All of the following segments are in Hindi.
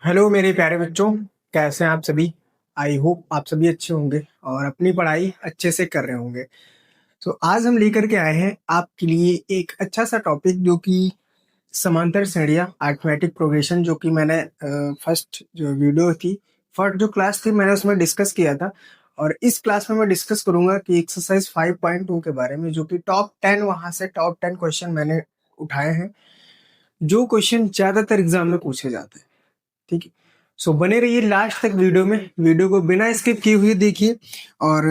हेलो मेरे प्यारे बच्चों, कैसे हैं आप सभी। आई होप आप सभी अच्छे होंगे और अपनी पढ़ाई अच्छे से कर रहे होंगे। तो आज हम लेकर के आए हैं आपके लिए एक अच्छा सा टॉपिक जो कि समांतर श्रेणियां अरिथमेटिक प्रोग्रेशन, जो कि मैंने फर्स्ट जो वीडियो थी, फर्स्ट जो क्लास थी मैंने उसमें डिस्कस किया था। और इस क्लास में मैं डिस्कस करूंगा कि एक्सरसाइज 5.2 के बारे में, जो कि टॉप 10 वहां से टॉप 10 क्वेश्चन मैंने उठाए हैं, जो क्वेश्चन ज्यादातर एग्जाम में पूछे जाते हैं। ठीक है, सो बने रहिए लास्ट तक वीडियो में। वीडियो को बिना स्किप किए हुए देखिए और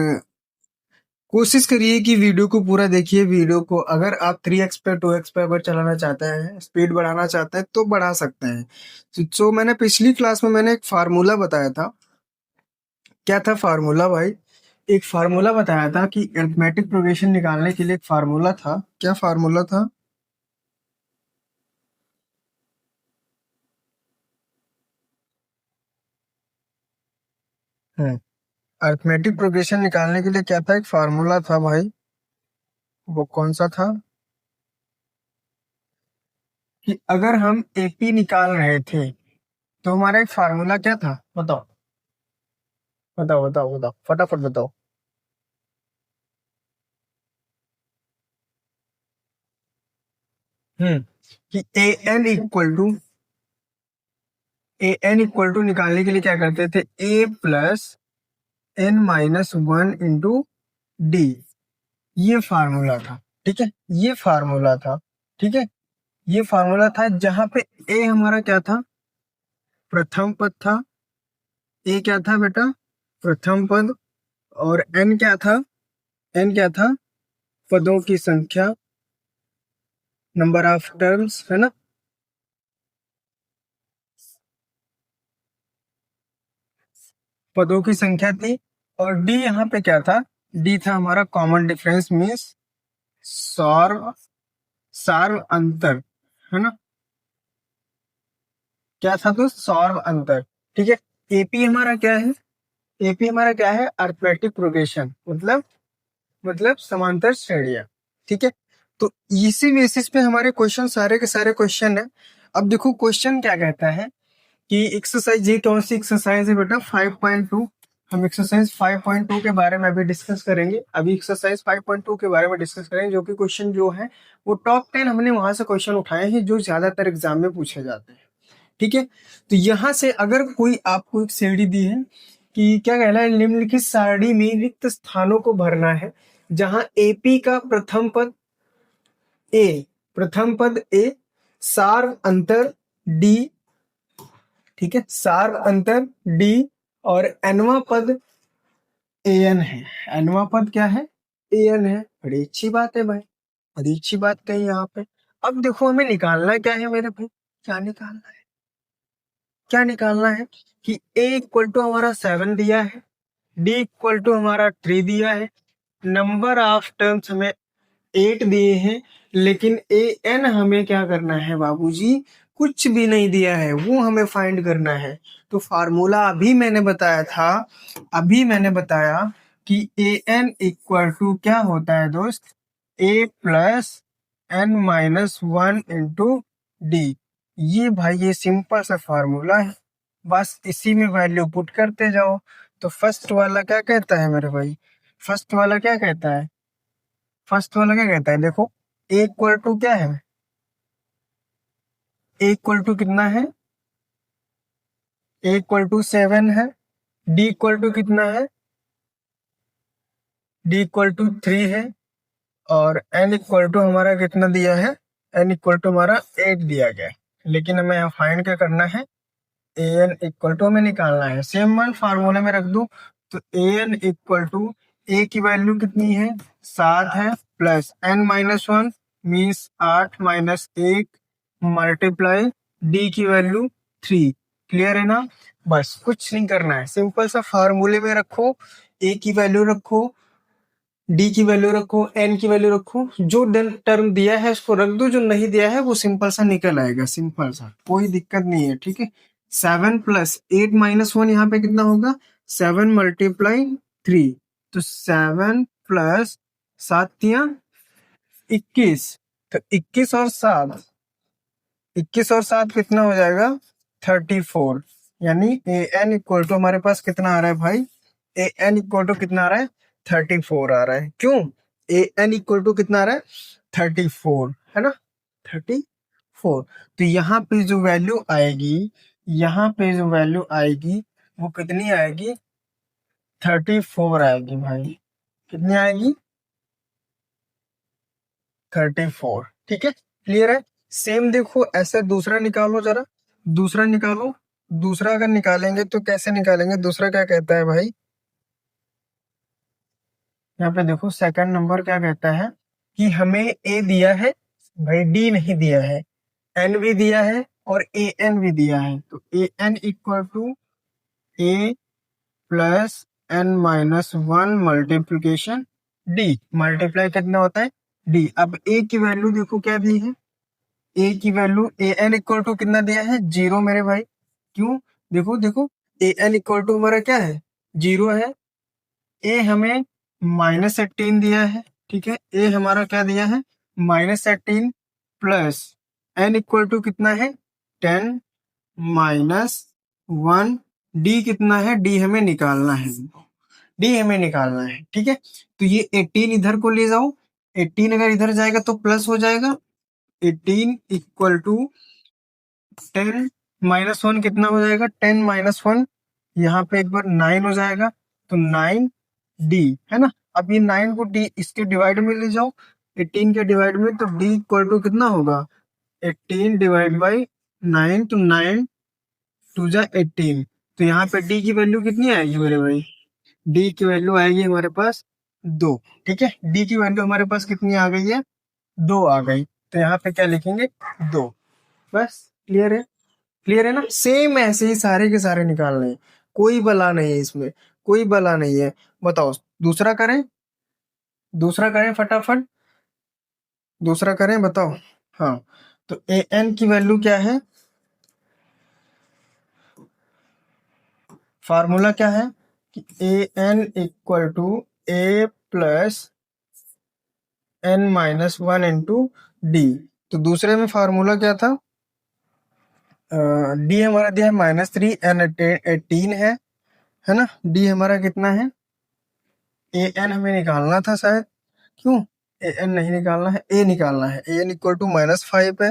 कोशिश करिए कि वीडियो को पूरा देखिए। वीडियो को अगर आप 3x पे 2x पे अगर चलाना चाहते हैं, स्पीड बढ़ाना चाहते हैं तो बढ़ा सकते हैं। सो मैंने पिछली क्लास में मैंने एक फार्मूला बताया था। क्या था फार्मूला भाई? एक फार्मूला बताया था कि अरिथमेटिक प्रोग्रेशन निकालने के लिए एक फार्मूला था। क्या फार्मूला था? अरिथमेटिक प्रोग्रेशन निकालने के लिए क्या था? एक फार्मूला था भाई। वो कौन सा था? कि अगर हम एपी निकाल रहे थे तो हमारा एक फार्मूला क्या था? बताओ बताओ बताओ बताओ, फटाफट बताओ। हम्म कि ए एन इक्वल टू निकालने के लिए क्या करते थे? A+N-1 D. ये फार्मूला था। ठीक है, ये फार्मूला था। ठीक है, ये फार्मूला था जहां पे ए हमारा क्या था? प्रथम पद था। ए क्या था बेटा? प्रथम पद। और एन क्या था? एन क्या था? पदों की संख्या, नंबर ऑफ टर्म्स, है ना। पदों की संख्या थी। और डी यहाँ पे क्या था? डी था हमारा कॉमन डिफरेंस, मीन्स सौर सार्व अंतर, है ना। क्या था? तो सौर अंतर। ठीक है। एपी हमारा क्या है? एपी हमारा क्या है? अरिथमेटिक प्रोग्रेशन, मतलब समांतर श्रेणियां। ठीक है, तो इसी बेसिस पे हमारे क्वेश्चन, सारे के सारे क्वेश्चन है। अब देखो क्वेश्चन क्या कहता है कि एक्सरसाइज, ये कौन सी एक्सरसाइज है बेटा? 5.2। हम एक्सरसाइज 5.2 के बारे में अभी डिस्कस करेंगे। अभी एक्सरसाइज 5.2 के बारे में डिस्कस करेंगे, जो कि क्वेश्चन जो है वो टॉप 10 हमने वहां से क्वेश्चन उठाए हैं जो ज्यादातर एग्जाम में पूछे जाते हैं। ठीक है, तो यहाँ से अगर कोई आपको एक श्रेणी दी है कि क्या कहना है, निम्नलिखित सारणी में रिक्त स्थानों को भरना है, जहां एपी का ए प्रथम पद ए, सार अंतर डी। ठीक है, सार अंतर डी, और एनवा पद एन है। एनवा पद क्या है? एन है। बड़ी अच्छी बात है भाई, बड़ी अच्छी बात कही यहाँ पे। अब देखो हमें निकालना क्या है मेरे भाई? क्या निकालना है? क्या निकालना है कि ए इक्वल टू हमारा 7 दिया है, डी इक्वल टू हमारा 3 दिया है, नंबर ऑफ टर्म्स हमें 8 दिए हैं, लेकिन ए एन हमें क्या करना है बाबूजी? कुछ भी नहीं दिया है, वो हमें फाइंड करना है। तो फार्मूला अभी मैंने बताया था, अभी मैंने बताया कि ए एन इक्वल टू क्या होता है दोस्त? A+N-1 into D. ये भाई ये सिंपल सा फार्मूला है, बस इसी में वैल्यू पुट करते जाओ। तो फर्स्ट वाला क्या कहता है मेरे भाई? फर्स्ट वाला क्या कहता है? फर्स्ट वाला क्या कहता है? देखो, ए इक्वल टू क्या है? ए इक्वल टू कितना है? ए इक्वल टू 7 है। डी इक्वल टू कितना है? डी इक्वल टू 3 है। और एन इक्वल टू हमारा कितना दिया है? एन इक्वल टू हमारा 8 दिया गया है। लेकिन हमें यहाँ फाइंड क्या करना है? ए एन इक्वल टू हमें निकालना है। सेम वन फार्मूले में रख दो। तो ए एन इक्वल टू, ए की वैल्यू कितनी है? 7 है, plus N-1 means 8 minus 1 multiply D की वैल्यू 3। क्लियर है ना? बस कुछ नहीं करना है, सिंपल सा फार्मूले में रखो, ए की वैल्यू रखो, डी की वैल्यू रखो, एन की वैल्यू रखो, जो टर्म दिया है उसको रख दो, जो नहीं दिया है वो सिंपल सा निकल आएगा, सिंपल सा, कोई दिक्कत नहीं है। ठीक है, 7+8-1 यहाँ पे कितना होगा? 7 × 3। तो 7+7=21। तो 21 और 7 कितना हो जाएगा? 34। यानी ए एन इक्वल टू हमारे पास कितना आ रहा है भाई, ए एन इक्वल टू कितना आ रहा है, 34 आ रहा है। क्यों, ए एन इक्वल टू कितना आ रहा है, 34 है ना, 34। तो यहाँ पे जो वैल्यू आएगी, यहाँ पे जो वैल्यू आएगी वो कितनी आएगी, 34 आएगी भाई। कितनी आएगी, 34। ठीक है, क्लियर है। सेम देखो ऐसे दूसरा निकालो जरा, दूसरा निकालो। दूसरा अगर निकालेंगे तो कैसे निकालेंगे, दूसरा क्या कहता है भाई, यहाँ पे देखो सेकंड नंबर क्या कहता है कि हमें ए दिया है भाई, डी नहीं दिया है, एन भी दिया है और ए एन भी दिया है। तो A N equal to A plus N minus one multiplication D. Multiply कितना होता है, डी। अब ए की वैल्यू देखो क्या दी है, ए की value a N equal to कितना दिया है, 0 मेरे भाई। क्यों, देखो देखो ए एन इक्वल टू हमारा क्या है, 0 है। ए हमें -18 दिया है, ठीक है, ए हमारा क्या दिया है, -18 प्लस एन इक्वल टू कितना है, 10 माइनस 1। डी कितना है, डी हमें निकालना है, डी हमें निकालना है। ठीक है, तो ये 18 इधर को ले जाओ, 18 अगर इधर जाएगा तो प्लस हो जाएगा, 18 इक्वल टू 10 माइनस 1 कितना हो जाएगा, 10 माइनस 1, यहाँ पे एक बार 9 हो जाएगा, तो 9 डी है ना। अब ये 9 को डी इसके डिवाइड में ले जाओ, 18 के डिवाइड में, तो डी इक्वल टू कितना होगा, 18 डिवाइड बाई 9, तो 9 टू जा 18। तो यहाँ पे डी की वैल्यू कितनी आएगी मेरे भाई, डी की वैल्यू आएगी हमारे पास 2। ठीक है, डी की वैल्यू हमारे पास कितनी आ गई है, 2 आ गई। तो यहाँ पे क्या लिखेंगे, 2। बस क्लियर है, क्लियर है ना। सेम ऐसे ही सारे के सारे निकालने हैं, कोई बला नहीं है इसमें, कोई बला नहीं है। बताओ दूसरा करें, दूसरा करें फटाफट, दूसरा करें बताओ। हाँ, तो ए एन की वैल्यू क्या है, फार्मूला क्या है कि A N equal to A plus N minus one into D. तो दूसरे में फार्मूला क्या था, डी हमारा दिया है -3, एन 18 है ना। डी हमारा कितना है, ए एन हमें निकालना था शायद, क्यों, ए एन नहीं निकालना है, ए निकालना है। ए एन इक्वल टू -5 है,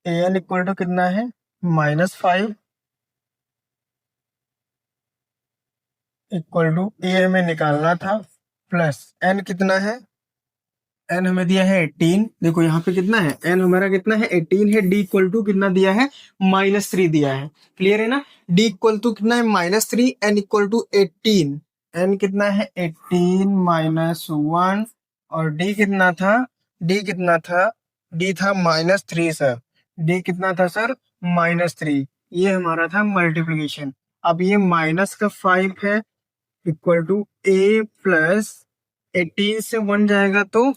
ए एन इक्वल टू कितना है, -5 इक्वल टू ए हमें निकालना था, प्लस एन कितना है, एन हमें दिया है 18। देखो यहाँ पे कितना है, एन हमारा कितना है, 18 है। डी इक्वल टू कितना दिया है, -3 दिया है। क्लियर है ना, डी इक्वल टू कितना है, -3, एन इक्वल टू 18। एन कितना है, 18 माइनस 1, और डी कितना था, डी कितना था, डी था -3 सर। डी कितना था सर, -3। ये हमारा था मल्टीप्लीकेशन। अब ये माइनस का 5 है, इक्वल टू ए प्लस 18 से 1 जाएगा तो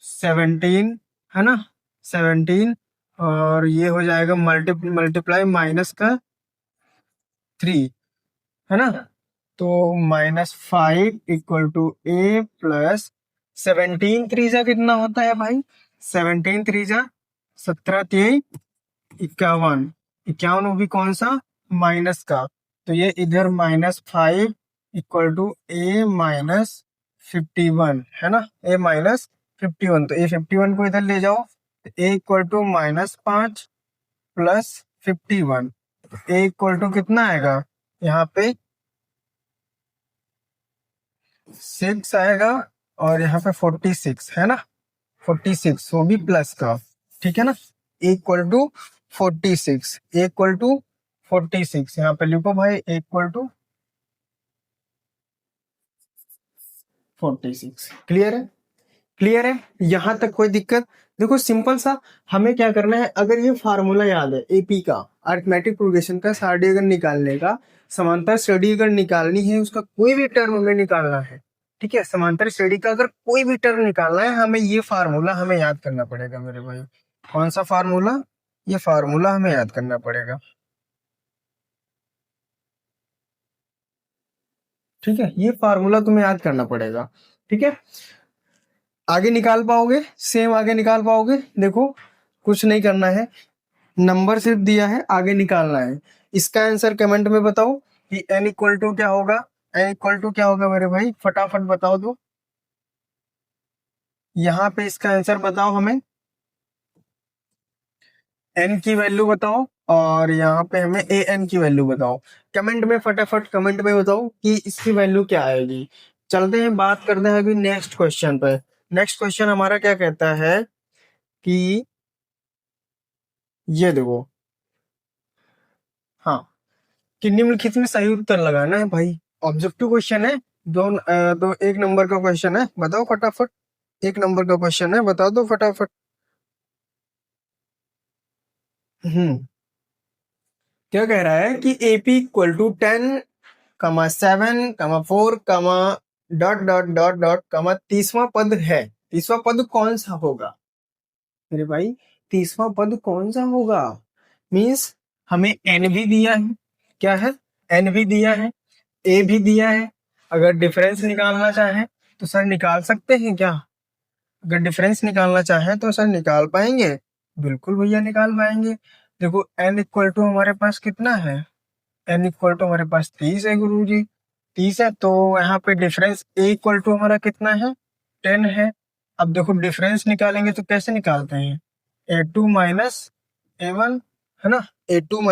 17 है ना, 17, और ये हो जाएगा मल्टीप्लाई माइनस का 3 है ना। तो -5 इक्वल टू ए प्लस 17 3 कितना होता है भाई, 17 3 17 3 51, 51 वो भी कौन सा, माइनस का। तो ये इधर -5 इक्वल टू ए माइनस 51 है ना, ए माइनस 51। तो ए 51 को इधर ले जाओ, तो A equal to -5 plus 51। A equal to कितना आएगा, यहाँ पे 6 आएगा, और यहाँ पे 46 है ना, 46 वो भी प्लस का। ठीक है ना, इक्वल टू 46, इक्वल टू 46। यहाँ पे लिखो भाई, इक्वल टू 46। क्लियर है, क्लियर है, यहां तक कोई दिक्कत। देखो सिंपल सा, हमें क्या करना है, अगर ये फार्मूला याद है एपी का, अरिथमेटिक प्रोग्रेशन का, सारणी अगर निकालने का, समांतर श्रेणी अगर निकालनी है, उसका कोई भी टर्म हमें निकालना है, ठीक है, समांतर श्रेणी का अगर कोई भी टर्म निकालना है, हमें ये फार्मूला हमें याद करना पड़ेगा मेरे भाई। कौन सा फार्मूला, ये फार्मूला हमें याद करना पड़ेगा। ठीक है, ये फार्मूला तुम्हें याद करना पड़ेगा। ठीक है, आगे निकाल पाओगे, सेम आगे निकाल पाओगे। देखो कुछ नहीं करना है, नंबर सिर्फ दिया है, आगे निकालना है। इसका आंसर कमेंट में बताओ कि n इक्वल टू क्या होगा। n इक्वल टू क्या होगा मेरे भाई, फटाफट बताओ दो। यहाँ पे इसका आंसर बताओ हमें, n की वैल्यू बताओ और यहाँ पे हमें an की वैल्यू बताओ। कमेंट में फटाफट कमेंट में बताओ कि इसकी वैल्यू क्या आएगी। चलते हैं, बात करते हैं अभी नेक्स्ट क्वेश्चन पे। नेक्स्ट क्वेश्चन हमारा क्या कहता है कि ये देखो, हाँ, कि निम्नलिखित में सही उत्तर लगाना है भाई। ऑब्जेक्टिव क्वेश्चन है, दो एक नंबर का क्वेश्चन है, बताओ फटाफट। एक नंबर का क्वेश्चन है, बता दो फटाफट। हम्म क्या कह रहा है कि AP equal to 10, 7, 4, dot dot dot dot, तीसवां पद है। तीसवां पद कौन सा होगा मेरे भाई, तीसवां पद कौन सा होगा। मीन्स हमें एन भी दिया है, क्या है, एन भी दिया है, ए भी दिया है। अगर डिफरेंस निकालना चाहें तो सर निकाल सकते हैं क्या। अगर डिफरेंस निकालना चाहें तो सर निकाल पाएंगे, बिल्कुल भैया निकाल पाएंगे। देखो एन इक्वल टू हमारे पास कितना है, एन इक्वल टू हमारे पास 30 है गुरु जी। 30 है तो यहाँ पे डिफरेंस ए इक्वल टू हमारा कितना है, 10 है। अब देखो डिफरेंस निकालेंगे तो कैसे निकालते हैं, A2 - A1, है ना, A2 -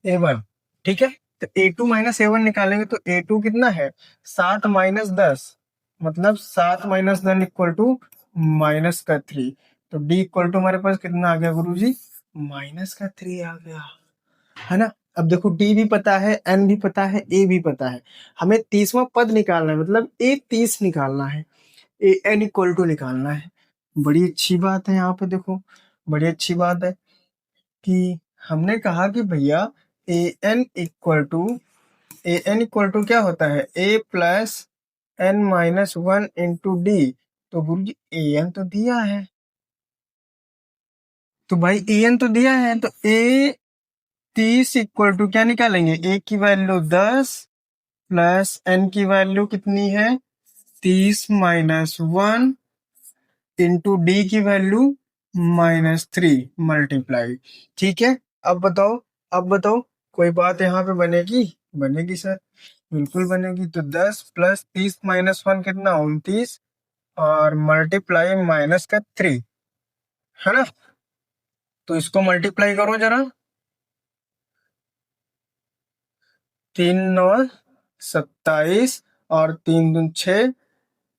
A1, ठीक है। तो A2 - A1 निकालेंगे तो A2 कितना है, 7 - 10, मतलब 7 - 10 इक्वल टू -3। तो D इक्वल टू हमारे पास कितना आ गया गुरु जी, -3 आ गया, है ना। अब देखो D भी पता है, N भी पता है, A भी पता है। हमें 30वां पद निकालना है, मतलब A30 निकालना है, N इक्वल टू निकालना है। बड़ी अच्छी बात है यहाँ पे देखो, बड़ी अच्छी बात है कि हमने कहा कि भैया ए एन इक्वल टू क्या होता है, A+n - 1 इंटू डी। तो गुरु जी ए एन तो दिया है, तो भाई ए एन तो दिया है, तो A30 इक्वल टू क्या निकालेंगे, ए की वैल्यू 10 प्लस एन की वैल्यू कितनी है, 30 - 1 इंटू डी की वैल्यू -3 मल्टीप्लाई। ठीक है। अब बताओ, अब बताओ, कोई बात यहाँ पे बनेगी, बनेगी सर, बिल्कुल बनेगी। तो 10 प्लस 30 - 1 कितना, 29, और मल्टीप्लाई -3, है ना। तो इसको मल्टीप्लाई करो जरा, 3 9 27 और 3 दूनी 6,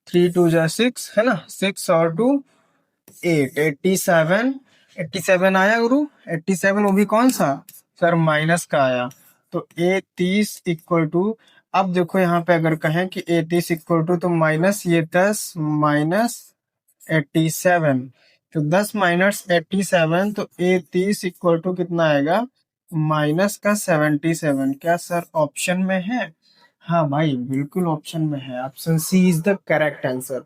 3 2 6, है ना, 6 और 2 8, 87, 87 आया गुरु, 87, वो भी कौन सा सर, माइनस का आया। तो A30 इक्वल टू, अब देखो यहाँ पे अगर कहें कि A30 इक्वल टू, तो माइनस ये 10 -87, तो 10 - 87, तो A30 इक्वल टू कितना आएगा, -77। क्या सर ऑप्शन में है, हाँ भाई बिल्कुल ऑप्शन में है, option C is the correct answer,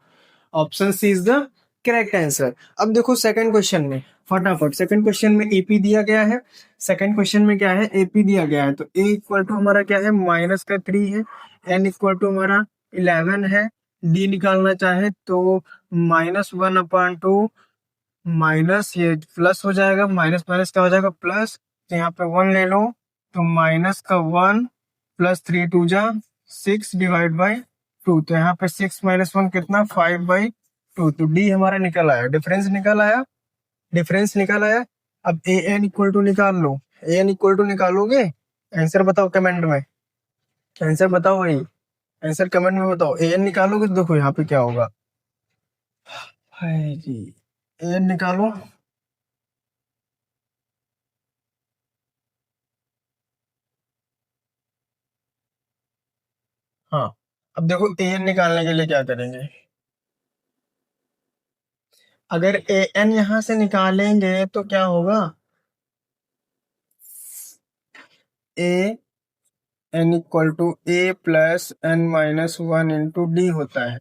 option C is the correct answer. अब देखो सेकंड क्वेश्चन में, फटाफट सेकंड क्वेश्चन में एपी दिया गया है। सेकंड क्वेश्चन में क्या है, एपी दिया गया है, तो ए इक्वल टू हमारा क्या है, -3 है, एन इक्वल टू हमारा 11 है, डी निकालना चाहे तो -1/2, माइनस ये प्लस हो जाएगा, माइनस माइनस क्या हो जाएगा, प्लस। तो यहाँ पे 1 ले लो, तो -1 प्लस 3 2 जा 6 डिवाइड बाई 2, तो यहाँ पे 6 - 1 कितना, 5/2। तो डी हमारा निकल आया, डिफरेंस निकल आया, डिफरेंस निकल आया। अब ए एन इक्वल टू निकाल लो, ए एन इक्वल टू निकालोगे, आंसर बताओ कमेंट में, आंसर बताओ भाई, आंसर कमेंट में बताओ। ए एन निकालोगे तो देखो यहाँ पे क्या होगा, हाय जी, ए एन निकालो। हाँ, अब देखो ए एन निकालने के लिए क्या करेंगे, अगर ए एन यहां से निकालेंगे तो क्या होगा, A N equal to A+n - 1 into D होता है।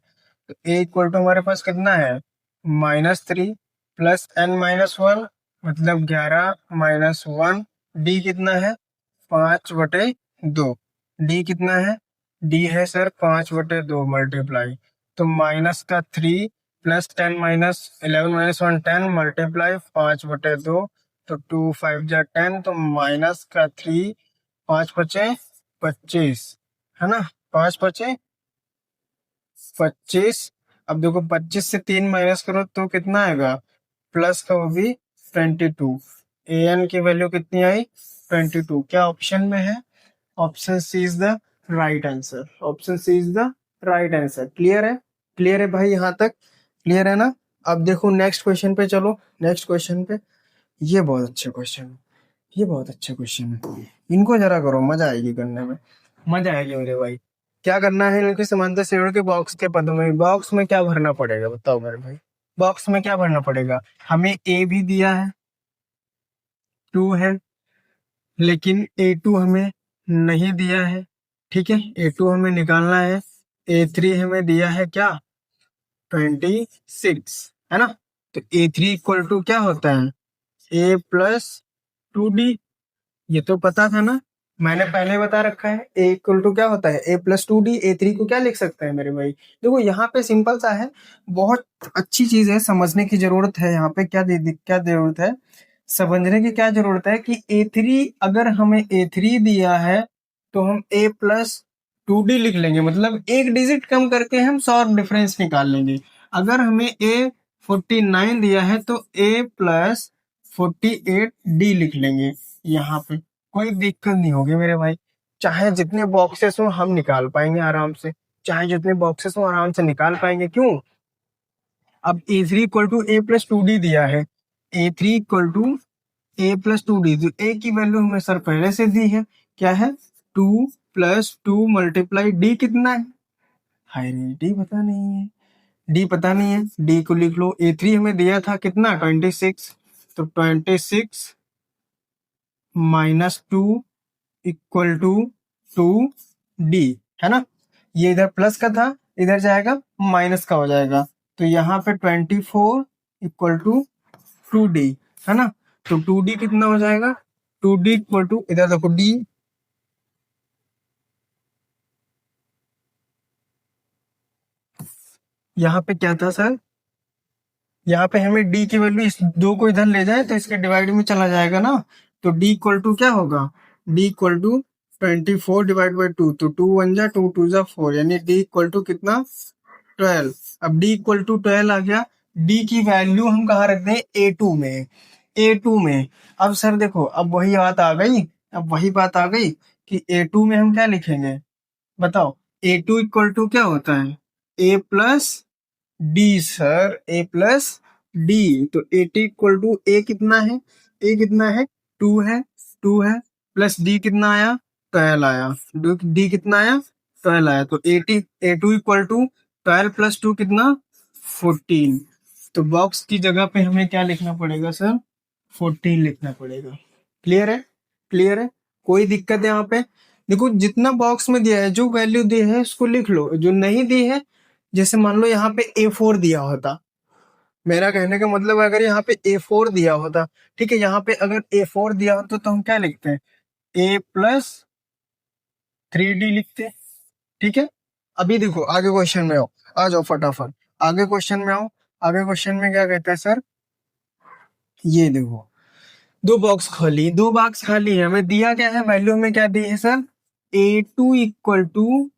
तो ए इक्वल टू हमारे पास कितना है, -3 प्लस n - 1, मतलब 11 - 1। डी कितना है, 5/2। डी कितना है, डी है सर 5/2 मल्टीप्लाई। तो -3 +10 -11 -1 10 मल्टीप्लाई 5/2, तो 2 5 जा 10, तो माइनस का 3, 5 बचे 25, है ना, 5 बचे 25। अब देखो 25 से 3 माइनस करो तो कितना आएगा, प्लस का वो भी 22। ए एन की वैल्यू कितनी आई, 22। क्या ऑप्शन में है, option C is the right answer, option C is the right answer. Clear है, क्लियर है भाई, यहाँ तक क्लियर है ना। अब देखो नेक्स्ट क्वेश्चन पे चलो, नेक्स्ट क्वेश्चन पे। ये बहुत अच्छा क्वेश्चन है, ये बहुत अच्छा क्वेश्चन है, इनको जरा करो, मजा आएगी करने में, मजा आएगी मेरे भाई। क्या करना है, इनके समांतर शेडों के बॉक्स के पदों में, बॉक्स में क्या भरना पड़ेगा बताओ मेरे भाई, बॉक्स में क्या भरना पड़ेगा। हमें ए भी दिया है, 2 है, लेकिन A2 हमें नहीं दिया है, ठीक है, A2 हमें निकालना है। A3 हमें दिया है क्या, 26, है ना। तो A3 इक्वल टू क्या होता है, A+2D। ये तो पता था ना, मैंने पहले बता रखा है, A इक्वल टू क्या होता है, A+2D। A3 को क्या लिख सकते हैं मेरे भाई, देखो यहाँ पे सिंपल सा है, बहुत अच्छी चीज है, समझने की जरूरत है यहाँ पे। क्या जरूरत है, समझने की क्या जरूरत है कि A3, अगर हमें A3 दिया है तो हम A+2D लिख लेंगे, मतलब एक डिजिट कम करके हम शॉर्ट डिफरेंस निकाल लेंगे। अगर हमें A49 दिया है तो A+48D लिख लेंगे, यहाँ पे कोई दिक्कत नहीं होगी मेरे भाई। चाहे जितने बॉक्सेस हो हम निकाल पाएंगे आराम से, चाहे जितने बॉक्सेस हो आराम से निकाल पाएंगे। क्यों, अब A3 इक्वल टू A+2D दिया है, A3 इक्वल टू A+2D, तो A की वैल्यू हमें सर पहले से दी है, क्या है, 2+2 मल्टीप्लाई D कितना है, हाय रे D पता नहीं है, D पता नहीं है, D को लिख लो। A3 हमें दिया था कितना, 26, तो 26 -2 इक्वल टू 2D, है ना। ये इधर प्लस का था, इधर जाएगा माइनस का हो जाएगा, तो यहाँ पे 24 इक्वल टू 2D, है ना। तो 2D कितना हो जाएगा, 2D इक्वल टू, इधर देखो D, यहाँ पे क्या था सर, यहाँ पे हमें D की वैल्यू, इस दो को इधर ले जाए तो इसके डिवाइड में चला जाएगा ना, तो D इक्वल टू क्या होगा, D equal to 24 divide by 2, तो 2 1 जा 2 2 जा 4, यानी D इक्वल टू कितना, 12। अब D इक्वल टू 12 आ गया, D की वैल्यू हम कहाँ रखते हैं, A2 में, A2 में। अब सर देखो, अब वही बात आ गई, अब वही बात आ गई कि A2 में हम क्या लिखेंगे, बताओ। A2 इक्वल टू क्या होता है, A+D सर, A+D। तो A2 इक्वल टू A कितना है, A कितना है, 2 है, 2 है, प्लस D कितना आया, 12 आया, D कितना आया, 12 आया, तो A2 इक्वल टू 12 + 2 कितना, 14। तो बॉक्स की जगह पे हमें क्या लिखना पड़ेगा सर, 14 लिखना पड़ेगा। क्लियर है, क्लियर है, कोई दिक्कत है यहाँ पे। देखो जितना बॉक्स में दिया है, जो वैल्यू दी है उसको लिख लो, जो नहीं दी है, जैसे मान लो यहाँ पे A4 दिया होता, मेरा कहने का मतलब अगर यहाँ पे A4 दिया होता, ठीक है, यहाँ पे अगर A4 दिया होता तो हम क्या लिखते हैं, A+3D लिखते, ठीक है। अभी देखो आगे क्वेश्चन में आओ, आ जाओ फटाफट, आगे क्वेश्चन में आओ। आगे क्वेश्चन में क्या कहता है सर, ये देखो, दो बॉक्स खाली है, हमें दिया क्या है, वैल्यू में क्या दी है सर, A2 इक्वल टू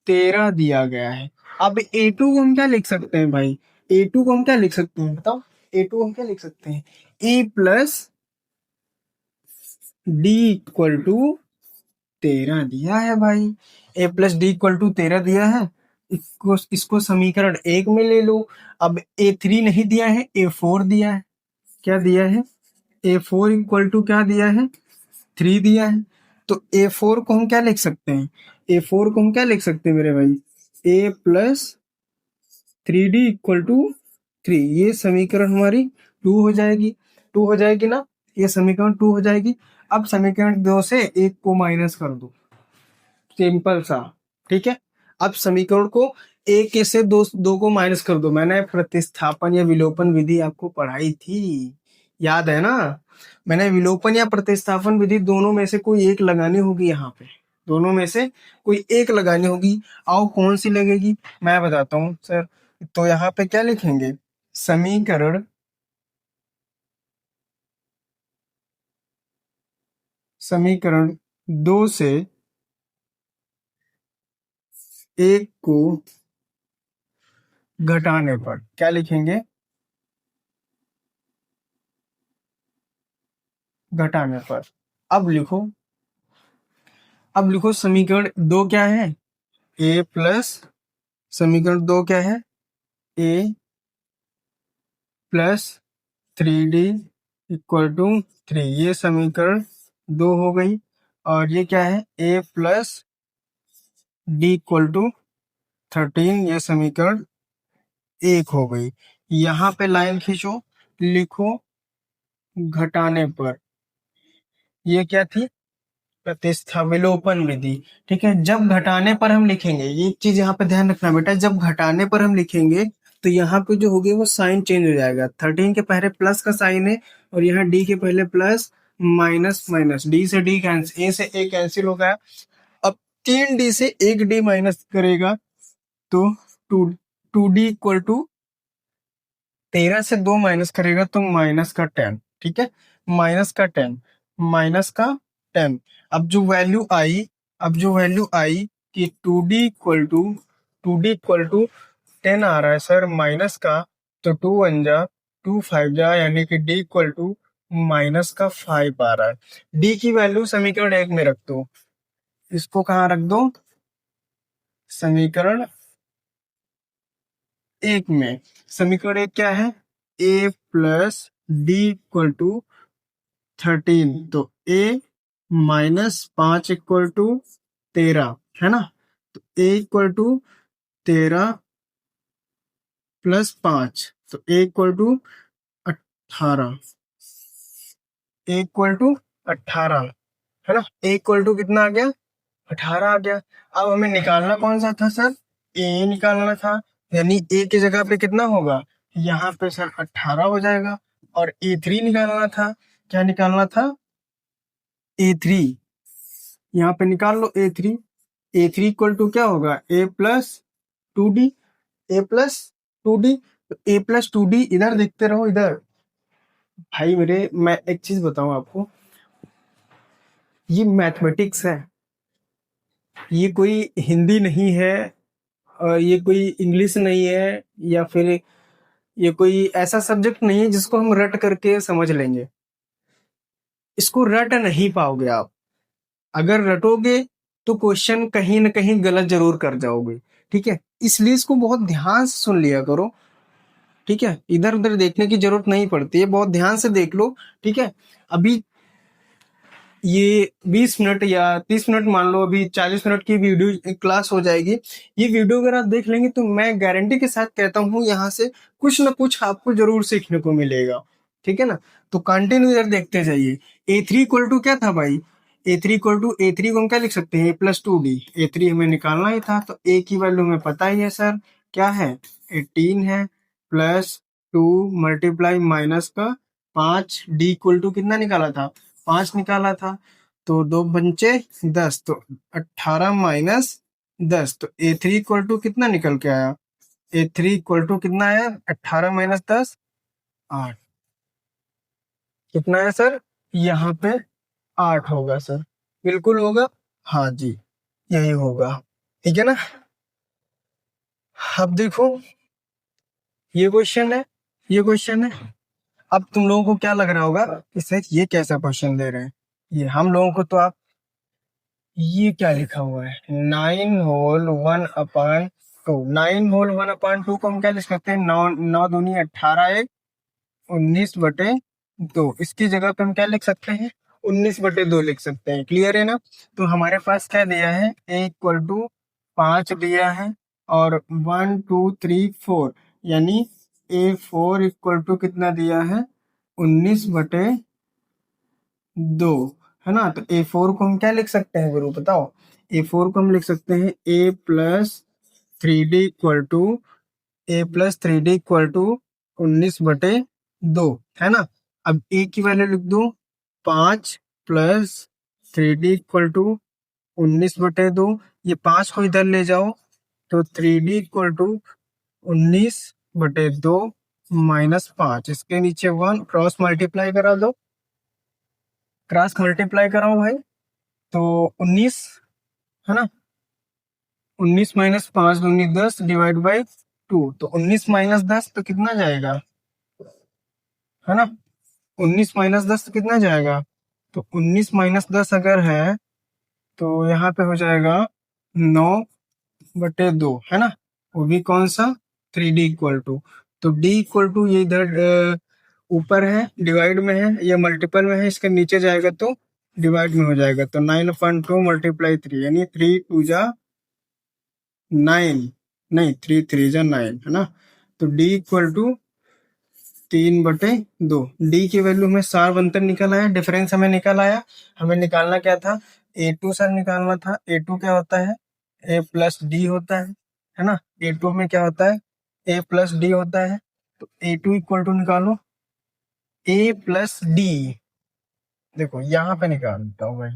13 दिया गया है। अब A2 को हम क्या लिख सकते हैं भाई, A2 को हम क्या लिख सकते हैं बताओ, A2 को हम क्या लिख सकते हैं, A+D इक्वल टू 13 दिया है भाई, A+D इक्वल टू 13 दिया है, इसको समीकरण 1 में ले लो। अब A3 नहीं दिया है, A4 दिया है, क्या दिया है, A4 इक्वल टू क्या दिया है, 3 दिया है। तो A4 को हम क्या लिख सकते हैं, A4 को हम क्या लिख सकते हैं मेरे भाई, A+3D इक्वल टू 3, ये समीकरण हमारी 2 हो जाएगी, 2 हो जाएगी ना, ये समीकरण 2 हो जाएगी। अब समीकरण 2 से 1 को माइनस कर दो, सिंपल सा, ठीक है। अब समीकरण को एक से दो को माइनस कर दो, मैंने प्रतिस्थापन या विलोपन विधि आपको पढ़ाई थी, याद है ना। मैंने विलोपन या प्रतिस्थापन विधि दोनों में से कोई एक लगानी होगी, यहाँ पे दोनों में से कोई एक लगानी होगी। आओ कौन सी लगेगी, मैं बताता हूँ सर। तो यहाँ पे क्या लिखेंगे, समीकरण समीकरण 2 से 1 को घटाने पर क्या लिखेंगे, घटाने पर। अब लिखो, समीकरण 2 क्या है, ए प्लस, समीकरण 2 क्या है, A plus 3d equal to 3, ये समीकरण 2 हो गई। और ये क्या है, A plus d equal to 13, ये समीकरण 1 हो गई। यहाँ पे लाइन खींचो, लिखो घटाने पर, ये क्या थी, प्रतिस्थापिलोपन विधि। ठीक है, जब घटाने पर हम लिखेंगे, ये चीज यहाँ पे ध्यान रखना बेटा, जब घटाने पर हम लिखेंगे तो यहाँ पे जो होगी वो साइन चेंज हो जाएगा। 13 के पहले प्लस का साइन है और यहाँ डी के पहले प्लस, माइनस माइनस, डी से डी कैंसिल, ए से ए कैंसिल हो गया। अब 3d से 1d माइनस करेगा तो 2d इक्वल टू 13 से 2 माइनस करेगा तो माइनस का 10। ठीक है, माइनस का 10, माइनस का 10। अब जो वैल्यू आई, कि 2d इक्वल टू 10 आ रहा है सर माइनस का, तो 2 1 जा 2 5 जा, यानी कि d इक्वल टू माइनस का 5 आ रहा है। d की वैल्यू समीकरण 1 में रख दो, इसको कहाँ रख दो, समीकरण 1 में। समीकरण 1 क्या है, a plus d equal to 13, तो a माइनस 5 इक्वल टू 13 है ना, तो a इक्वल टू 13 प्लस 5, तो a equal to 18, a equal to 18 है ना, a इक्वल टू कितना आ गया, 18 आ गया। अब हमें निकालना कौन सा था सर, a निकालना था, यानी a की जगह पे कितना होगा, यहाँ पे सर 18 हो जाएगा। और a3 निकालना था, क्या निकालना था, a3, यहाँ पे निकाल लो a3, a3 इक्वल टू क्या होगा, a plus 2d, a plus 2d, तो a प्लस 2d, इधर देखते रहो इधर भाई मेरे, मैं एक चीज बताऊं आपको, ये मैथमेटिक्स है, ये कोई हिंदी नहीं है, और ये कोई इंग्लिश नहीं है, या फिर ये कोई ऐसा सब्जेक्ट नहीं है जिसको हम रट करके समझ लेंगे। इसको रट नहीं पाओगे आप, अगर रटोगे तो क्वेश्चन कहीं ना कहीं गलत जरूर कर जाओगे। ठीक है, इसलिए इसको बहुत ध्यान से सुन लिया करो। ठीक है, इधर उधर देखने की जरूरत नहीं पड़ती है, बहुत ध्यान से देख लो। ठीक है, अभी ये 20 मिनट या 30 मिनट, मान लो अभी 40 मिनट की वीडियो क्लास हो जाएगी। ये वीडियो अगर आप देख लेंगे तो मैं गारंटी के साथ कहता हूँ यहाँ से कुछ ना कुछ आपको जरूर सीखने को मिलेगा। ठीक है ना, तो कंटिन्यू इधर देखते जाइए। a3 इक्वल टू क्या था भाई, a3 इक्वल टू, a3 को हम क्या लिख सकते हैं, a प्लस 2d, a3 हमें निकालना ही था, तो a की वैल्यू हमें पता ही है सर, क्या है, 18 है, प्लस 2 मल्टीप्लाई माइनस का 5, d इक्वल टू कितना निकाला था, 5 निकाला था, तो 2 पंचे 10, तो 18 माइनस 10, तो a3 इक्वल टू कितना निकल के आया, a3 इक्वल टू कितना आया, 18 माइनस 10, 8, कितना है सर, यहाँ पे 8 होगा सर, बिल्कुल होगा, हाँ जी, यही होगा। ठीक है ना, अब देखो ये क्वेश्चन है, अब तुम लोगों को क्या लग रहा होगा कि सर ये कैसा क्वेश्चन दे रहे हैं, ये हम लोगों को तो आप, ये क्या लिखा हुआ है, 9 होल 1 अपान 2, 9 होल 1 अपान 2 को हम क्या लिख सकते हैं, 9 9 दूनी 18, 1 19 बटे 2, इसकी जगह पे हम क्या लिख सकते हैं, 19 बटे 2 लिख सकते हैं। क्लियर है ना, तो हमारे पास क्या दिया है, a इक्वल टू 5 दिया है, और 1 2 3 4, यानी a4 इक्वल टू कितना दिया है, 19 बटे 2, है ना, तो a4 को हम क्या लिख सकते हैं गुरु बताओ, a4 को हम लिख सकते हैं a plus 3d equal to, a plus 3d equal to 19 बटे 2, है ना। अब a की वैल्यू लिख दो, 5 प्लस 3d इक्वल टू 19 बटे 2, ये 5 को इधर ले जाओ, तो 3d इक्वल टू 19/2 -5, इसके नीचे 1, क्रॉस मल्टीप्लाई करा दो, क्रॉस मल्टीप्लाई कराओ भाई, तो 19 है ना। 19 - 5 दूनी 10 डिवाइड बाई 2, तो 19 - 10 तो कितना जाएगा, है ना। 19 - 10 तो कितना जाएगा, तो 19 - 10 अगर है तो यहाँ पे हो जाएगा 9/2, है ना। वो भी कौन सा, 3D इक्वल टू, तो D इक्वल टू ये इधर ऊपर है, डिवाइड में है, ये मल्टीपल में है, इसके नीचे जाएगा तो डिवाइड में हो जाएगा, तो 9/2 × 3 यानी 3×2 = 9, नहीं 3×3 = 9, है ना। तो D इक्वल टू 3/2। डी की वैल्यू में सार अंतर निकल आया, डिफरेंस हमें निकल आया। हमें निकालना क्या था, A2 सर निकालना था। A2 क्या होता है, A+D होता है ना। A2 में क्या होता है, A+D होता है, तो A2 इक्वल टू निकालो A+D। देखो यहाँ पे निकाल देता हूँ भाई,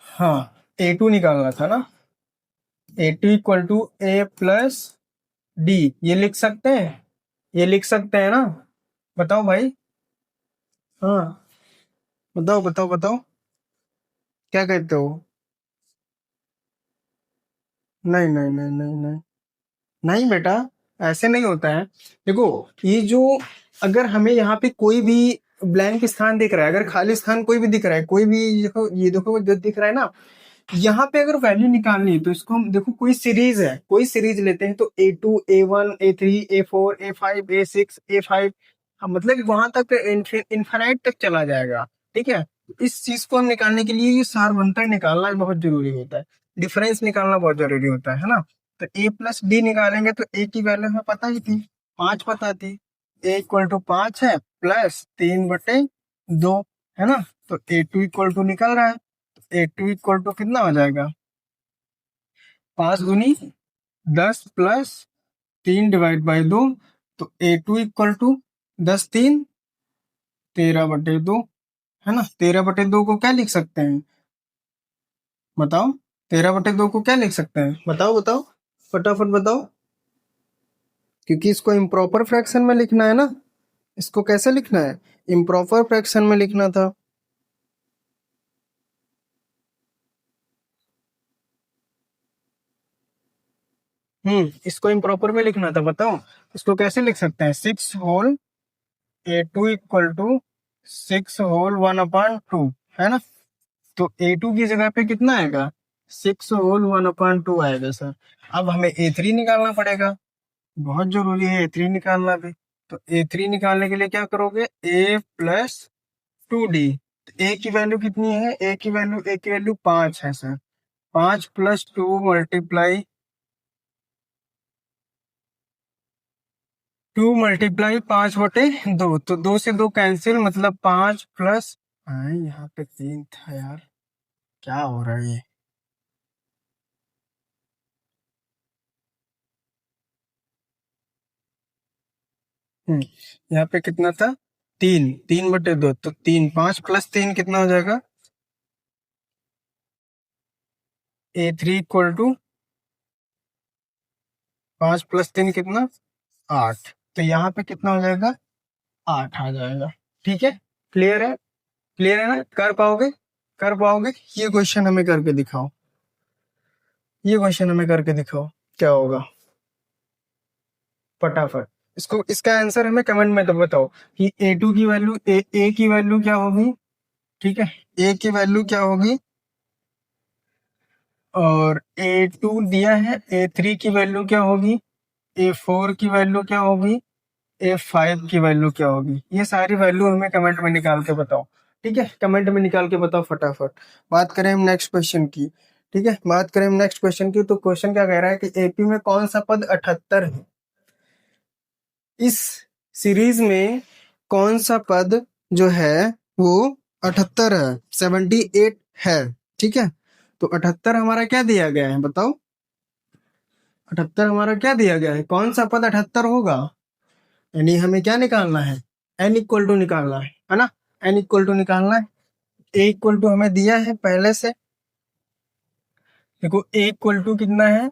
हाँ A2 निकालना था ना। A2 इक्वल टू A+D, ये लिख सकते हैं, ये लिख सकते हैं ना। बताओ भाई, हाँ बताओ बताओ बताओ, क्या कहते हो। नहीं नहीं नहीं नहीं नहीं, नहीं बेटा, ऐसे नहीं होता है। देखो, ये जो, अगर हमें यहाँ पे कोई भी ब्लैंक स्थान दिख रहा है, अगर खाली स्थान कोई भी दिख रहा है, कोई भी, देखो ये देखो जो दिख रहा है ना, यहाँ पे अगर वैल्यू निकालनी है तो इसको हम देखो, कोई सीरीज है, कोई सीरीज लेते हैं तो A2 A1 A3 A4 A5 A6 A5, मतलब वहां तक इन्फिनाइट तक चला जाएगा। ठीक है, इस चीज को हम निकालने के लिए ये सारवंतर निकालना बहुत जरूरी होता है, डिफरेंस निकालना बहुत जरूरी होता है ना। तो A+D निकालेंगे तो A की वैल्यू हमें पता ही थी, 5 पता थी, A इक्वल टू 5 है, प्लस 3/2, है ना। तो A2 इक्वल टू निकल रहा है, A2 इक्वल टू कितना हो जाएगा, 5×10 प्लस 3/2, तो A2 इक्वल टू 10×3 13/2, है ना। 13/2 को क्या लिख सकते हैं, बताओ। 13/2 को क्या लिख सकते हैं, बताओ बताओ, फटाफट बताओ, क्योंकि इसको इम्प्रॉपर फ्रैक्शन में लिखना है ना। इसको कैसे लिखना है, इम्प्रॉपर फ्रैक्शन में लिखना था। इसको इम्प्रॉपर में लिखना था, बताओ इसको कैसे लिख सकते हैं। 6 whole A2 equal to 6 whole 1/2, है ना। तो A2 की जगह पे कितना आएगा, 6 होल 1/2 आएगा सर। अब हमें A3 निकालना पड़ेगा, बहुत जरूरी है A3 निकालना भी। तो A3 निकालने के लिए क्या करोगे, A+2D। A की वैल्यू कितनी है, A की वैल्यू 5 है सर। 5 + 2 मल्टीप्लाई 5/2, तो 2 से 2 कैंसिल, मतलब 5 प्लस, यहाँ पे 3 था यार, क्या हो रहा है ये। यहाँ पे कितना था, 3/2, तो 5 + 3 कितना हो जाएगा, A3 इक्वल टू 5 + 3 कितना, 8, तो यहाँ पे कितना हो जाएगा, 8 आ जाएगा। ठीक है, क्लियर है, क्लियर है ना, कर पाओगे, कर पाओगे। ये क्वेश्चन हमें करके दिखाओ, ये क्वेश्चन हमें करके दिखाओ, क्या होगा, फटाफट। इसको, इसका आंसर हमें कमेंट में तो बताओ कि A2 की वैल्यू, ए की वैल्यू क्या होगी, ठीक है, ए की वैल्यू क्या होगी, और A2 दिया है, A3 की वैल्यू क्या होगी, A4 की वैल्यू क्या होगी, A5 की वैल्यू क्या होगी, ये सारी वैल्यू हमें कमेंट में निकाल के बताओ। ठीक है, कमेंट में निकाल के बताओ फटाफट। बात करें हम नेक्स्ट क्वेश्चन की, ठीक है, बात करें हम नेक्स्ट क्वेश्चन की, तो क्वेश्चन क्या कह रहा है कि एपी में कौन सा पद 78 है, इस सीरीज में कौन सा पद जो है वो 78 है, 78 है। ठीक है, तो 78 हमारा क्या दिया गया है, बताओ। 78 हमारा क्या दिया गया है, कौन सा पद 78 होगा, यानी हमें क्या निकालना है, एन इक्वल टू निकालना है ना। एन इक्वल टू निकालना है, ए इक्वल टू हमें दिया है पहले से, देखो ए इक्वल टू कितना है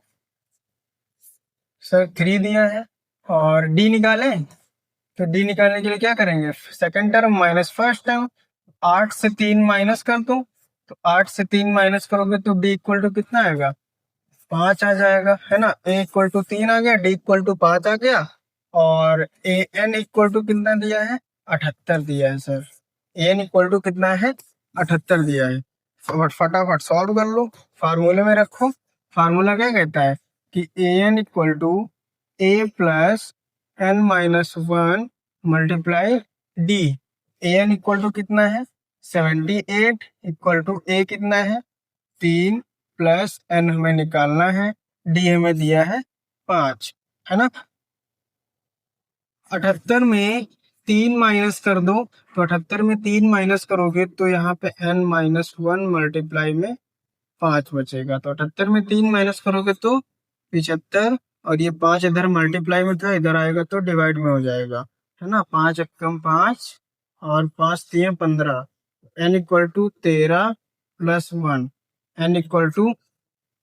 सर, 3 दिया है, और डी निकालें तो डी निकालने के लिए क्या करेंगे, second term minus first term, 8 से 3 माइनस कर दो, तो 8 से 3 माइनस करोगे तो डी इक्वल टू कितना आएगा, 5 आ जाएगा, है ना। ए इक्वल टू 3 आ गया, डी इक्वल टू 5 आ गया, और ए एन इक्वल टू कितना दिया है, 78 दिया है sir. A N equal to कितना है, 78 दिया है। फटाफट सॉल्व कर लो, फार्मूले में रखो। फार्मूला क्या कहता है कि A N equal to A plus N minus 1 multiply D. A N equal to कितना है 78, इक्वल टू ए कितना है 3 प्लस एन हमें निकालना है, डी हमें दिया है 5, है ना। 78 में 3 माइनस कर दो, तो 78 में 3 माइनस करोगे तो यहाँ पे n माइनस 1 मल्टीप्लाई में 5 बचेगा। तो 78 में 3 माइनस करोगे तो 75, और ये 5 इधर मल्टीप्लाई में था, इधर आएगा तो डिवाइड में हो जाएगा, है ना। 5 एकम 5 और 5 3 15, n equal to 13 plus 1, n equal to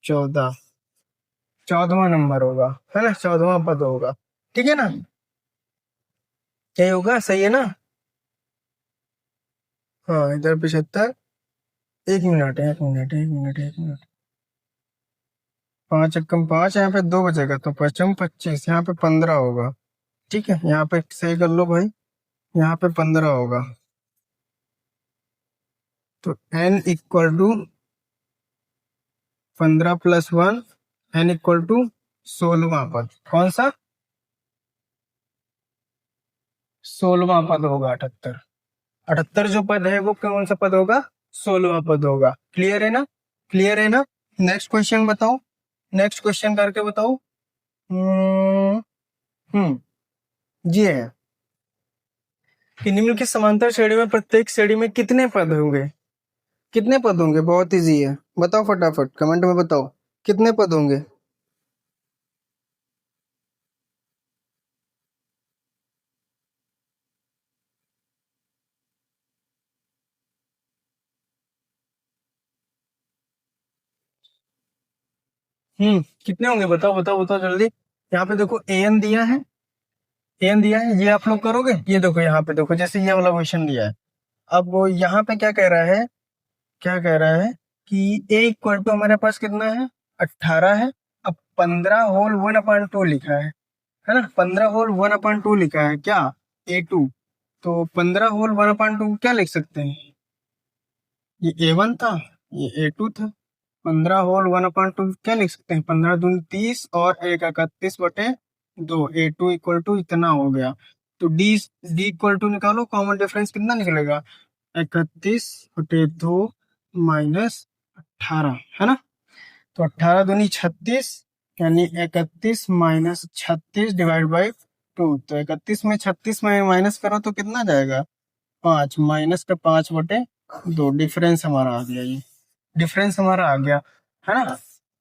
14, 14वां नंबर होगा, है ना, 14वां पद होगा, ठीक है ना। क्या होगा, सही है ना। हाँ इधर 75, एक मिनट एक मिनट एक मिनट एक मिनट, 5 एकम 5, यहाँ पे 2 बचेगा तो 5 25, यहाँ पे 15 होगा, ठीक है। यहाँ पे सही कर लो भाई, यहाँ पे 15 होगा, तो n equal to 15 plus 1, n equal to 16वां पद, कौन सा 16वां पद होगा। 78, 78 जो पद है वो कौन सा पद होगा, 16वां पद होगा। क्लियर है ना, क्लियर है ना। नेक्स्ट क्वेश्चन बताओ, नेक्स्ट क्वेश्चन करके बताओ। हम्म ये है कि निम्न की समांतर श्रेणी में प्रत्येक श्रेणी में कितने पद होंगे, कितने पद होंगे, बहुत इजी है, बताओ फटाफट कमेंट में बताओ कितने पद होंगे। कितने होंगे, बताओ बताओ बताओ जल्दी। यहाँ पे देखो ए एन दिया है, ए एन दिया है, ये आप लोग करोगे। ये देखो यहाँ पे देखो, जैसे ये वाला क्वेश्चन दिया है, अब वो यहाँ पे क्या कह रहा है, क्या कह रहा है कि ए इक्वल टू हमारे पास कितना है 18 है, अब 15 होल 1/2 लिखा है ना, 15 होल 1/2 लिखा है क्या, A2, तो 15 होल 1/2 क्या लिख सकते हैं, ये A1 था, ये A2 था, 15 होल 1/2 क्या लिख सकते हैं, 15 दूनी 30 और 1 31/2, A2 इक्वल टू इतना हो गया। तो डी इक्वल टू निकालो, कॉमन डिफरेंस कितना निकलेगा, 31/2 माइनस 18, है ना। तो 18 दूनी 36, यानी 31 माइनस 36 डिवाइड बाई 2, तो 31 में 36 में माइनस करो तो कितना जाएगा 5, माइनस का 5/2, डिफरेंस हमारा आ गया, ये डिफरेंस हमारा आ गया, है ना।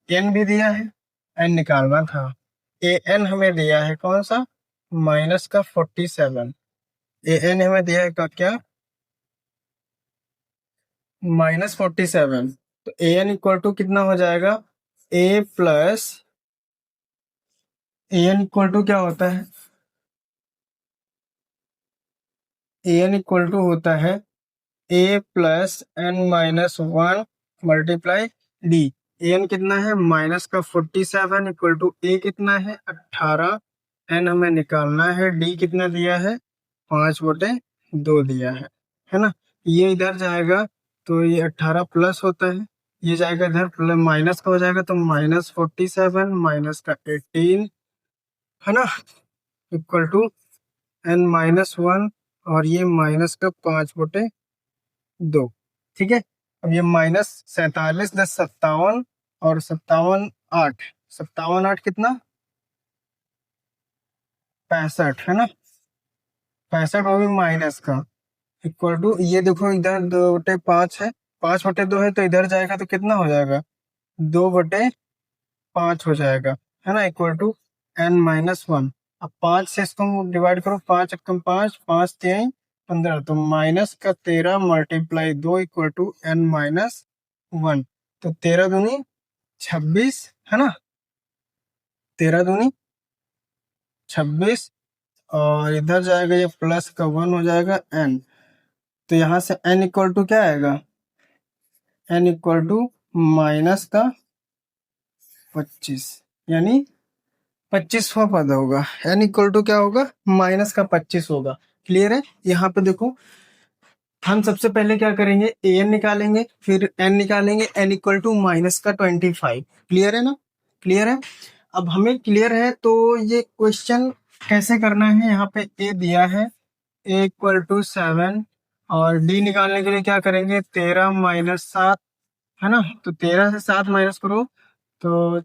एन भी दिया है, एन निकालना था, ए एन हमें दिया है कौन सा, माइनस का 47, ए एन हमें दिया है का क्या, -47, तो ए एन इक्वल टू कितना हो जाएगा, A plus, A N equal to क्या होता है, ए एन इक्वल टू होता है A plus N minus 1 multiply D. A N कितना है माइनस का 47, इक्वल टू ए कितना है 18, एन हमें निकालना है, डी कितना दिया है 5/2 दिया है ना। ये इधर जाएगा तो ये 18 प्लस होता है, ये जाएगा इधर प्लस, माइनस का हो जाएगा तो -47 माइनस का 18, है ना, इक्वल टू एन माइनस 1, और ये माइनस का 5/2, ठीक है। अब ये -47 10 57, और 57 8, 57 8 कितना 65, है ना, 65, वो भी माइनस का, इक्वल टू ये देखो इधर 2/5 है, 5/2 है, तो इधर जाएगा तो कितना हो जाएगा 2/5 हो जाएगा, है ना, इक्वल टू n-1। अब 5 से इसको डिवाइड करो, 5 एकम 5, 5 3 15, तो माइनस का 13 मल्टीप्लाई 2 इक्वल टू n-1, तो 13 दूनी 26 है ना, 13 दूनी 26, और इधर जाएगा ये प्लस का 1 हो जाएगा n। तो यहाँ से n इक्वल टू क्या आएगा, n इक्वल टू माइनस का 25, यानी 25वां पद होगा। n इक्वल टू क्या होगा, माइनस का 25 होगा। क्लियर है। यहाँ पे देखो, हम सबसे पहले क्या करेंगे, an निकालेंगे, फिर n निकालेंगे, n इक्वल टू माइनस का 25। क्लियर है ना, क्लियर है। अब हमें क्लियर है तो ये क्वेश्चन कैसे करना है, यहाँ पे a दिया है, a इक्वल टू 7, और d निकालने के लिए क्या करेंगे, 13 - 7, है ना। तो 13 से 7 माइनस करो तो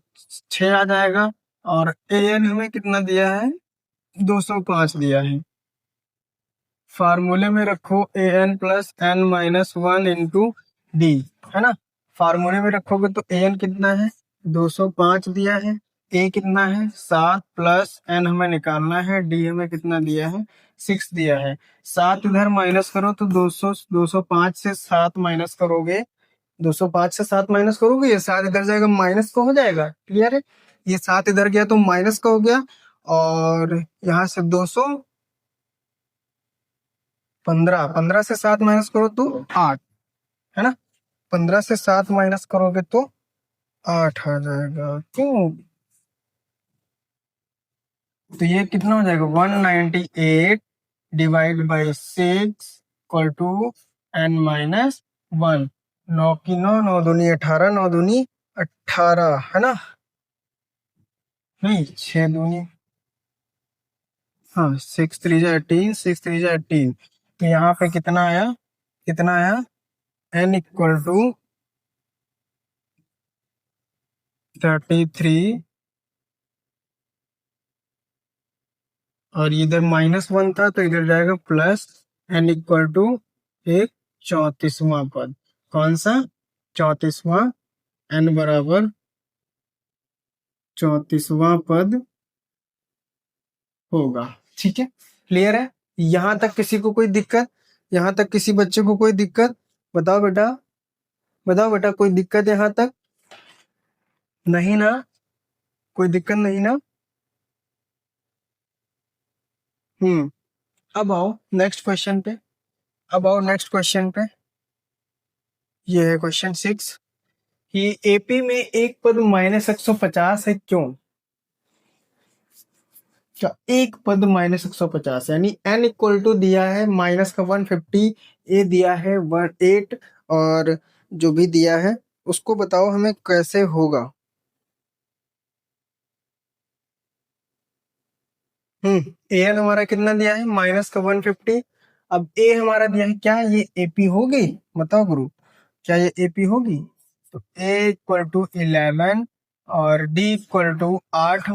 6 आ जाएगा, और an हमें कितना दिया है, 205 दिया है। फार्मूले में रखो A N plus N minus 1 into D, है ना। फार्मूले में रखोगे तो ए एन कितना है, 205 दिया है, ए कितना है 7, प्लस एन हमें निकालना है, डी हमें कितना दिया है 6 दिया है। 7 इधर माइनस करो तो 205 से 7 माइनस करोगे, 205 से 7 माइनस करोगे, ये 7 इधर जाएगा माइनस का हो जाएगा। क्लियर है, ये 7 इधर गया तो माइनस का हो गया, और यहाँ से 215, 15 से 7 माइनस करो तो 8, है ना। 15 से 7 माइनस करोगे तो 8 आ जाएगा। क्यों, तो ये कितना हो जाएगा, 198 divide by 6 equal to n minus 1। 9 की 9, 9 दूनी 18, 9 दूनी 18, है ना, नहीं 6 दूनी, हाँ 6 3 जा 18, 6 3 जा 18। तो यहाँ पे कितना आया, कितना आया, n इक्वल टू 33, और इधर -1 था तो इधर जाएगा प्लस, n इक्वल टू एक 34वां पद। कौन सा, 34वां, n बराबर 34वां पद होगा। ठीक है, क्लियर है। यहां तक किसी को कोई दिक्कत, यहां तक किसी बच्चे को कोई दिक्कत, बताओ बेटा, बताओ बेटा, कोई दिक्कत यहां तक, नहीं ना, कोई दिक्कत नहीं ना। हम्म, अब आओ नेक्स्ट क्वेश्चन पे, अब आओ नेक्स्ट क्वेश्चन पे। ये है क्वेश्चन 6 कि एपी में एक पद -150 है, क्यों। क्या, एक पद -150, यानी n इक्वल टू दिया है माइनस का 150, ए दिया है 8, और जो भी दिया है उसको बताओ हमें कैसे होगा। ए एन हमारा कितना दिया है, माइनस का 150। अब ए हमारा दिया है, क्या ये एपी होगी, बताओ गुरु, क्या ये एपी होगी। तो ए इक्वल टू 11, और डी इक्वल टू 8 -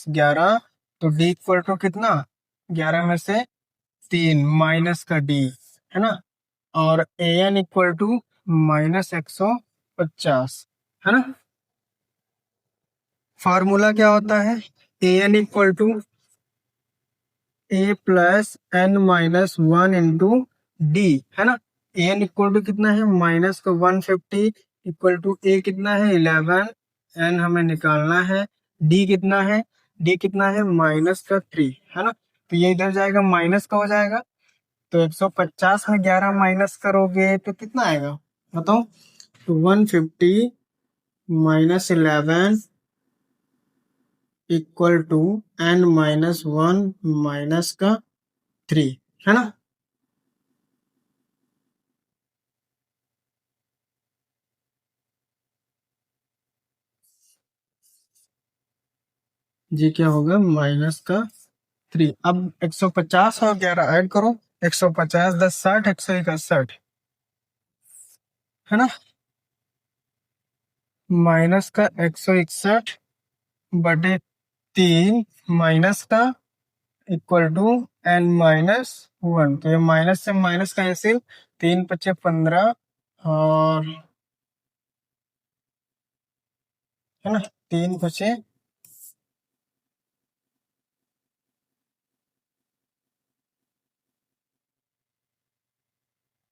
11, तो डी इक्वल टू कितना, 11 में से 3 माइनस का डी, है ना। और ए एन इक्वल टू -150, है ना। फार्मूला क्या होता है, A N equal to A plus N minus 1 into D, है ना। ए एन इक्वल टू कितना है, माइनस का 150, इक्वल टू ए कितना है 11, एन हमें निकालना है, डी कितना है, डी कितना है माइनस का 3, है ना। तो ये इधर जाएगा माइनस का हो जाएगा, तो 150 में 11 माइनस करोगे तो कितना आएगा, बताओ। तो 150 -11 इक्वल टू n-1 माइनस का 3, है ना। जी क्या होगा, -3। अब 150 और 11 ऐड करो, 150 10 60, 161, है ना। माइनस का 161/3 माइनस का इक्वल टू n-1। तो ये माइनस से माइनस कैंसिल, 3 × 5 = 15, और है ना, 3 × 5 =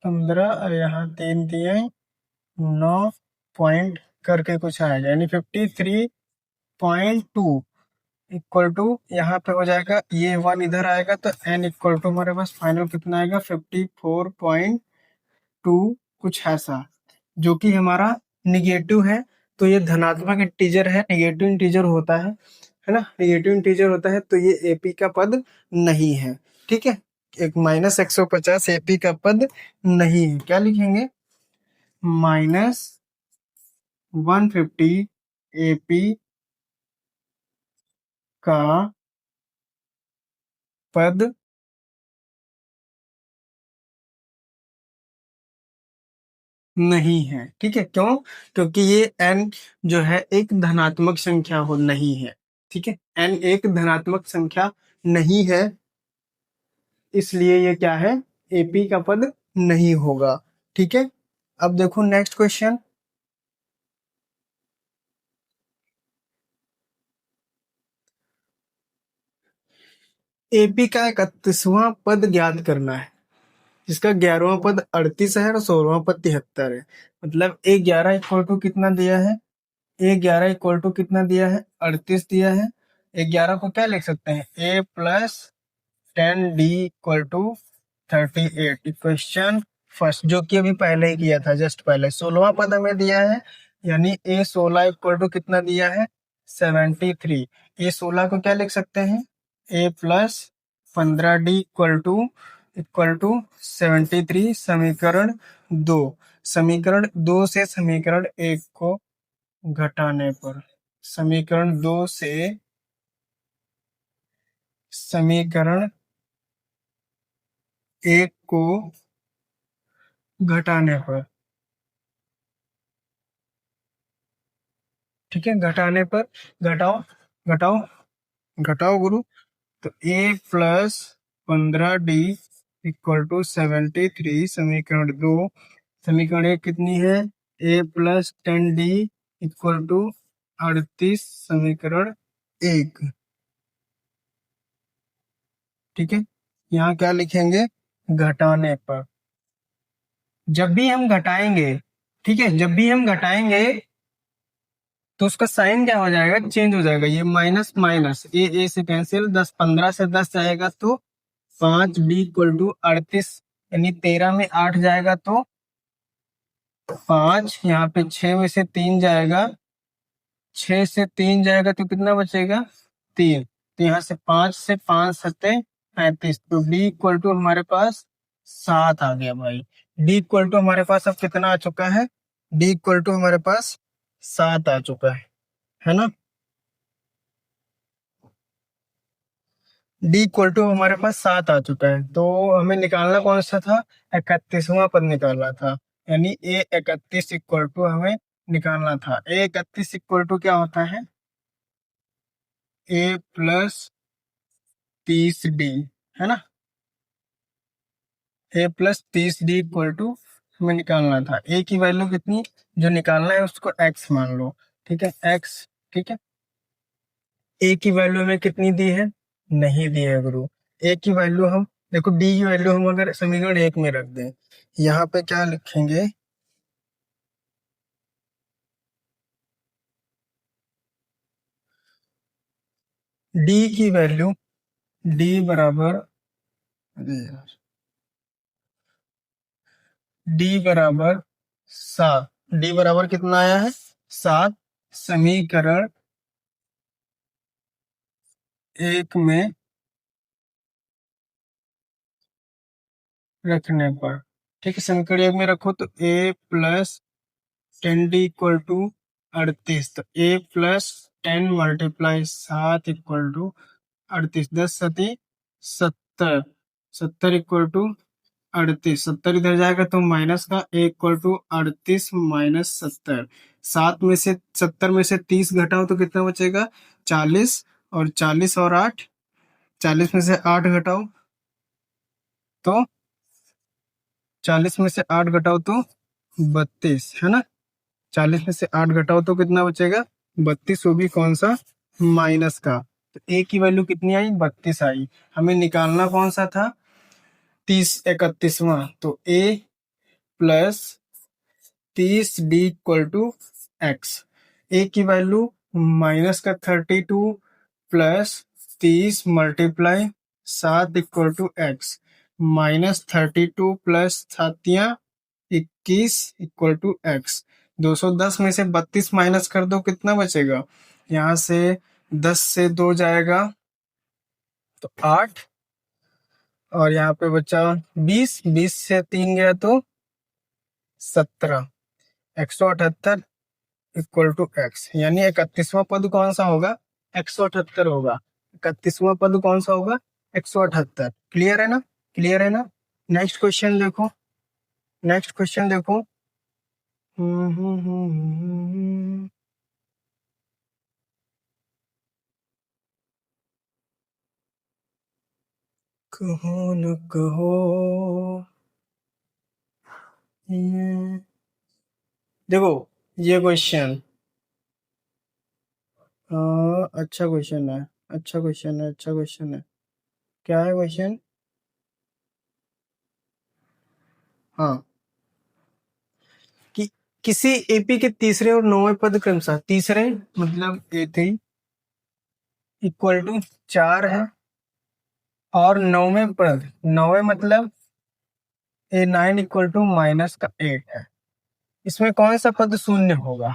15, और यहाँ 3 दिए 9.5, करके कुछ आएगा, यानी 53.2 इक्वल टू यहाँ पे हो जाएगा, ये 1 इधर आएगा तो n इक्वल टू हमारे पास फाइनल कितना आएगा 54.2 कुछ ऐसा, जो कि हमारा निगेटिव है। तो ये धनात्मक इंटीजर है, निगेटिव इंटीजर होता है ना, निगेटिव इंटीजर होता है तो ये एपी का पद नहीं है। ठीक है, एक -150 एपी का पद नहीं है। क्या लिखेंगे, -150 एपी का पद नहीं है। ठीक है, क्यों, क्योंकि ये n जो है एक धनात्मक संख्या हो नहीं है। ठीक है, n एक धनात्मक संख्या नहीं है, इसलिए ये क्या है, एपी का पद नहीं होगा। ठीक है, अब देखो नेक्स्ट क्वेश्चन। एपी का 31वां पद ज्ञात करना है, जिसका 11वां पद 38 है और 16वां पद 73 है। मतलब A11 इक्वल टू कितना दिया है, A11 इक्वल टू कितना दिया है, 38 दिया है। A11 को क्या लिख सकते हैं, A plus 10D equal to 38, question first, जो कि अभी पहले ही किया था, जस्ट पहले। 16वां पद हमें दिया है, यानी A16 इक्वल टू कितना दिया है, 73। A16 को क्या लिख सकते हैं, A plus 15D equal to 73, समीकरण 2। समीकरण 2 से समीकरण 1 को घटाने पर, समीकरण 2 से समीकरण 1 को घटाने पर, ठीक है, घटाने पर, घटाओ घटाओ घटाओ गुरु। तो a plus 15D equal to 73, समीकरण 2। समीकरण 1 कितनी है, a plus 10D equal to 38, समीकरण 1। ठीक है, यहाँ क्या लिखेंगे, घटाने पर। जब भी हम घटाएंगे, ठीक है, जब भी हम घटाएंगे तो उसका साइन क्या हो जाएगा, चेंज हो जाएगा। ये माइनस माइनस ए से कैंसिल, 10 15 से 10 जाएगा तो 5D इक्वल टू 38, यानी 13 में 8 जाएगा तो 5, यहाँ पे 6 में से 3 जाएगा, 6 से 3 जाएगा तो कितना बचेगा, 3। तो यहाँ से 5 से 5 सत्ते 35, तो D इक्वल टू हमारे पास 7 आ गया भाई। D इक्वल टू हमारे पास अब कितना आ चुका है, D इक्वल टू हमारे पास 7 आ चुका है ना। डी इक्वल टू हमारे पास 7 आ चुका है, तो हमें निकालना कौन सा था, 31वां पद निकालना था, यानी A31 इक्वल टू हमें निकालना था। A31 इक्वल टू क्या होता है, A प्लस 30D, है ना, A plus 30D equal to हमें निकालना था। A की वैल्यू कितनी, जो निकालना है उसको x मान लो। ठीक है, x। ठीक है, A की वैल्यू हमें कितनी दी है, नहीं दी है गुरु। A की वैल्यू हम देखो, D की वैल्यू हम अगर समीकरण 1 में रख दें, यहाँ पे क्या लिखेंगे, D की वैल्यू, D बराबर, अरे यार, D बराबर 7। D बराबर कितना आया है, 7, समीकरण 1 में रखने पर। ठीक है, समीकरण 1 में रखो तो A plus 10D equal to 38, तो A plus 10 multiply 7 equal to 38, 10 सती 70, 70 इक्वल टू 38, 70 इधर जाएगा तो माइनस का, A इक्वल टू 38 माइनस 70, 7 में से 70 में से 30 घटाओ तो कितना बचेगा, 40, और 40 और 8, 40 में से 8 घटाओ तो 40 में से 8 घटाओ तो 32, है ना। 40 में से 8 घटाओ तो कितना बचेगा, 32, वो भी कौन सा, माइनस का। तो ए की वैल्यू कितनी आई, 32 आई। हमें निकालना कौन सा था, 31वां। तो A plus 30D equal to X. A की value -32 plus 30 multiply 7 equal to X. -32 प्लस 7 या 21 इक्वल टू एक्स। 210 में से 32 माइनस कर दो, कितना बचेगा? यहाँ से 10 से 2 जाएगा तो 8, और यहाँ पे बचा 20, 20 से 3 गया तो 17। 178 इक्वल टू एक्स, यानी 31वां पद कौन सा होगा? 178 होगा। 31वां पद कौन सा होगा? 178। क्लियर है ना? क्लियर है ना? नेक्स्ट क्वेश्चन देखो, नेक्स्ट क्वेश्चन देखो। कहो न कहो, देखो ये क्वेश्चन अच्छा क्वेश्चन है, अच्छा क्वेश्चन है, अच्छा क्वेश्चन है। क्या है क्वेश्चन? हाँ, कि किसी एपी के तीसरे और नौवें पद क्रमशः, तीसरे मतलब A3 इक्वल टू 4 है, और नौवें पद, नौवें मतलब A9 इक्वल टू -8 है। इसमें कौन सा पद शून्य होगा?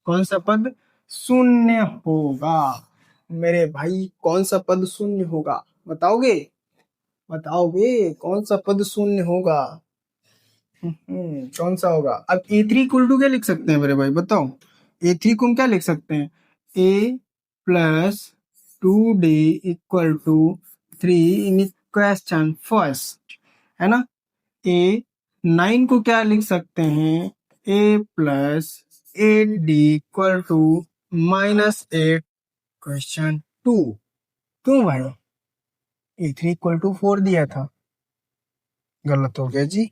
कौन सा पद शून्य होगा मेरे भाई? कौन सा पद शून्य होगा? बताओगे? बताओगे कौन सा पद शून्य होगा? कौन सा होगा? अब A3 इक्वल टू क्या लिख सकते हैं मेरे भाई, बताओ? A3 को हम क्या लिख सकते हैं? A+2D equal to 3 in question first, है ना? A9 को क्या लिख सकते हैं? A+8D equal to -8 question 2। क्यों भाई? A3 इक्वल टू 4 दिया था, गलत हो गया जी।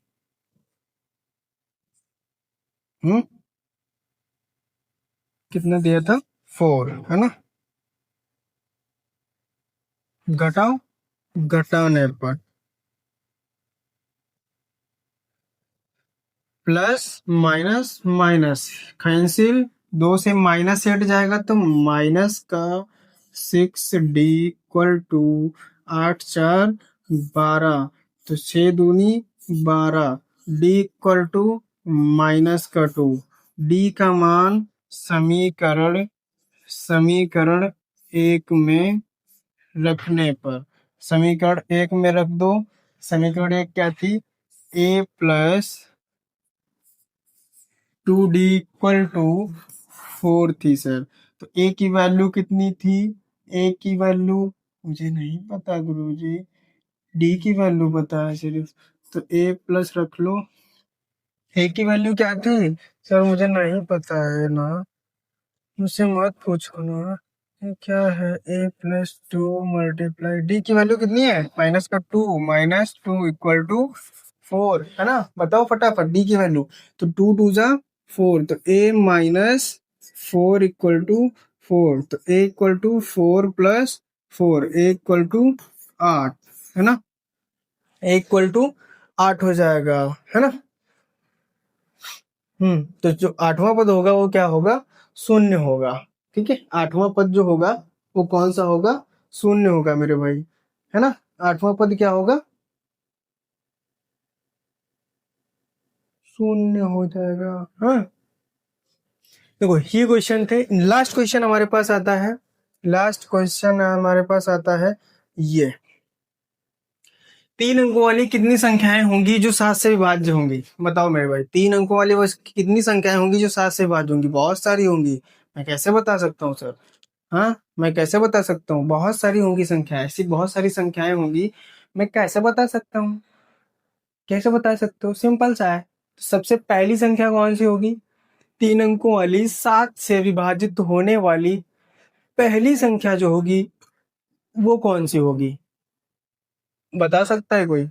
हम्म कितना दिया था? 4, है ना? घटाओ, घटाने पर प्लस माइनस माइनस कैंसिल, 2 से -8 जाएगा तो माइनस का 6D इक्वल टू 8×4 = 12, तो 6×2 = 12, D इक्वल टू -2। D का मान समीकरण समीकरण 1 में रखने पर, समीकरण 1 में रख दो। समीकरण 1 क्या थी? A+2D इक्वल टू 4 थी सर। तो A की वैल्यू कितनी थी? A की वैल्यू मुझे नहीं पता गुरुजी, D की वैल्यू पता है सिर्फ, तो A प्लस रख लो। A की वैल्यू क्या थी सर? मुझे नहीं पता है ना, मुझसे मत पूछो ना। ये क्या है? A+2 मल्टीप्लाई D की वैल्यू कितनी है? -2, -2 इक्वल टू 4, है ना? बताओ फटाफट D की वैल्यू। तो 2 2 जा 4, तो A-4 इक्वल टू 4, तो A equal to 4 + 4, A equal to 8, है ना? A इक्वल टू 8 हो जाएगा, है ना? तो जो 8वां पद होगा वो क्या होगा? शून्य होगा। ठीक है, 8वां पद जो होगा वो कौन सा होगा? शून्य होगा मेरे भाई, है ना? 8वां पद क्या होगा? शून्य हो जाएगा। हाँ, देखो ये क्वेश्चन थे। लास्ट क्वेश्चन हमारे पास आता है, लास्ट क्वेश्चन हमारे पास आता है ये, 3 अंकों वाली कितनी संख्याएं होंगी जो 7 से विभाज्य होंगी? बताओ मेरे भाई, 3 अंकों वाली बस कितनी संख्याएं होंगी जो 7 से विभाज्य होंगी? बहुत सारी होंगी। मैं कैसे बता सकता हूँ सर? हाँ, मैं कैसे बता सकता हूँ? बहुत सारी होंगी संख्याएं, ऐसी बहुत सारी संख्याएं होंगी। मैं कैसे बता सकता हूँ? कैसे बता सकते हो? सिंपल सा है। तो सबसे पहली संख्या कौन सी होगी? 3 अंकों वाली 7 से विभाजित होने वाली पहली संख्या जो होगी वो कौन सी होगी? बता सकता है कोई?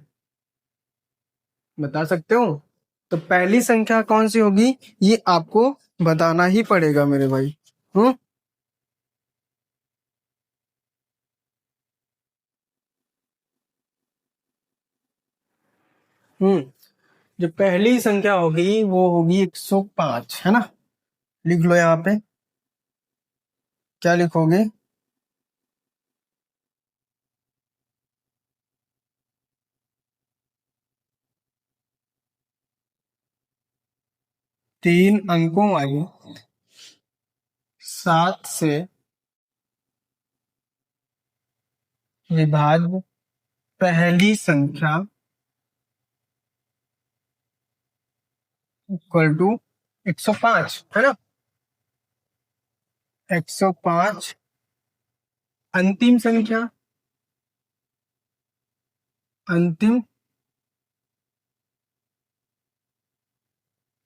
बता सकते हो? तो पहली संख्या कौन सी होगी ये आपको बताना ही पड़ेगा मेरे भाई। हम्म हम्म जो पहली संख्या होगी वो होगी 105, है ना? लिख लो यहाँ पे, क्या लिखोगे? 3 अंकों वाली 7 से विभाज्य पहली संख्या इक्वल टू 105, है ना? 105 अंतिम संख्या, अंतिम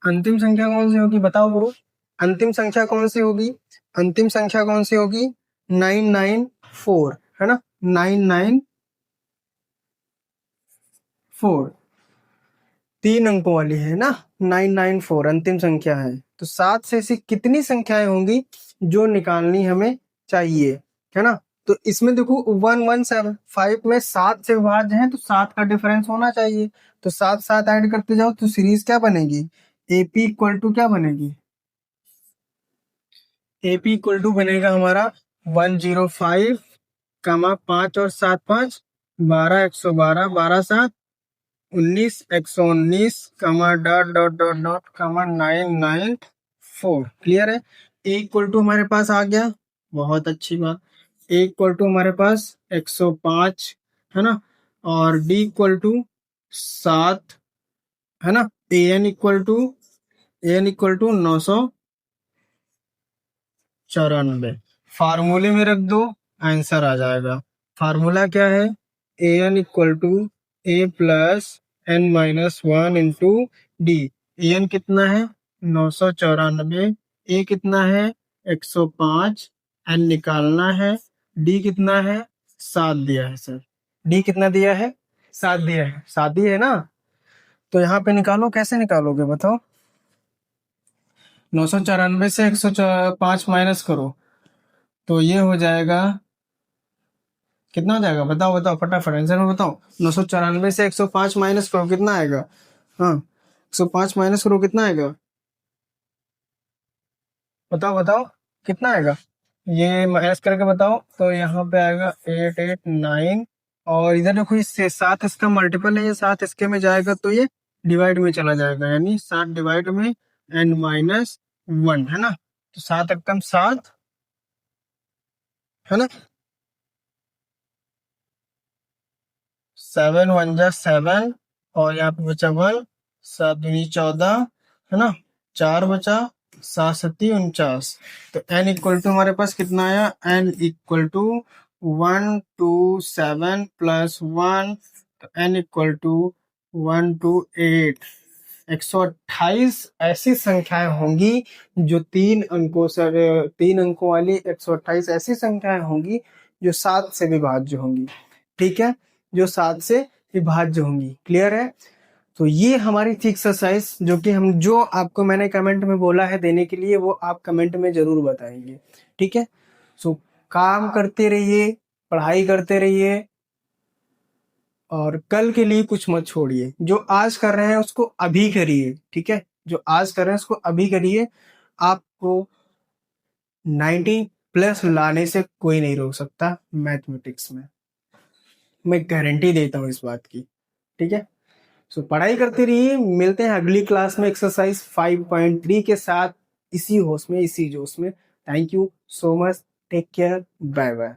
अंतिम संख्या कौन सी होगी बताओ गुरु? अंतिम संख्या कौन सी होगी? अंतिम संख्या कौन सी होगी? 994, है ना? 994 3 अंकों वाली है ना, 994 अंतिम संख्या है। तो 7 से ऐसी कितनी संख्याएं होंगी जो निकालनी हमें चाहिए, है ना? तो इसमें देखो 1175 में 7 से विभाज्य है, तो 7 का डिफरेंस होना चाहिए। तो 7 7 ऐड करते जाओ तो सीरीज क्या बनेगी? एपी इक्वल टू क्या बनेगी? एपी इक्वल टू बनेगा हमारा 105 कमा 5 और 7 5 12 112 12 7 19 119 कमा डॉट डॉट डॉट डॉट कमा 994। क्लियर है? ए इक्वल टू हमारे पास आ गया, बहुत अच्छी बात। ए इक्वल टू हमारे पास 105, है ना? और डी इक्वल टू 7, है ना? A N equal to 994। फार्मूले में रख दो, आंसर आ जाएगा। फार्मूला क्या है? A N equal to A plus N minus 1 into D. A N कितना है? 994। ए कितना है? 105। एन निकालना है। डी कितना है? 7 दिया है सर। डी कितना दिया है? 7 दिया है। 7 दिया है ना? तो यहाँ पे निकालो, कैसे निकालोगे बताओ? 994 से 105 माइनस करो तो ये हो जाएगा, कितना हो जाएगा बताओ बताओ फटाफट आंसर में बताओ। 994 से 105 माइनस करो, कितना आएगा? हाँ, 105 माइनस करो, कितना आएगा? बताओ बताओ, कितना आएगा? ये माइनस करके बताओ। तो यहाँ पे आएगा 889, और इधर देखो इससे 7 इसका मल्टीपल है, ये 7 इसके में जाएगा तो ये डिवाइड में चला जाएगा, यानी 7 डिवाइड में एन माइनस 1, है ना? तो 7 एकदम 7, है ना? 7 1 जा 7, और यहाँ पे बचा 1, 7 दूनी 14, है ना? 4 बचा, 7 सत्ती 49। तो n इक्वल टू हमारे पास कितना आया? n इक्वल टू 127 प्लस 1, तो n इक्वल टू 128। 128 ऐसी संख्याएं होंगी जो 3 अंकों वाली 128 ऐसी संख्याएं होंगी जो 7 से विभाज्य होंगी, ठीक है? जो 7 से विभाज्य होंगी। क्लियर है? तो ये हमारी थी एक्सरसाइज, जो कि हम जो आपको मैंने कमेंट में बोला है देने के लिए, वो आप कमेंट में जरूर बताएंगे, ठीक है? सो काम करते रहिए, पढ़ाई करते रहिए, और कल के लिए कुछ मत छोड़िए। जो आज कर रहे हैं उसको अभी करिए, ठीक है? जो आज कर रहे हैं उसको अभी करिए। आपको 90 प्लस लाने से कोई नहीं रोक सकता मैथमेटिक्स में, मैं गारंटी देता हूँ इस बात की, ठीक है? सो पढ़ाई करते रहिए। मिलते हैं अगली क्लास में एक्सरसाइज 5.3 के साथ, इसी होश में, इसी जोश में। Thank you so much, take care, bye bye.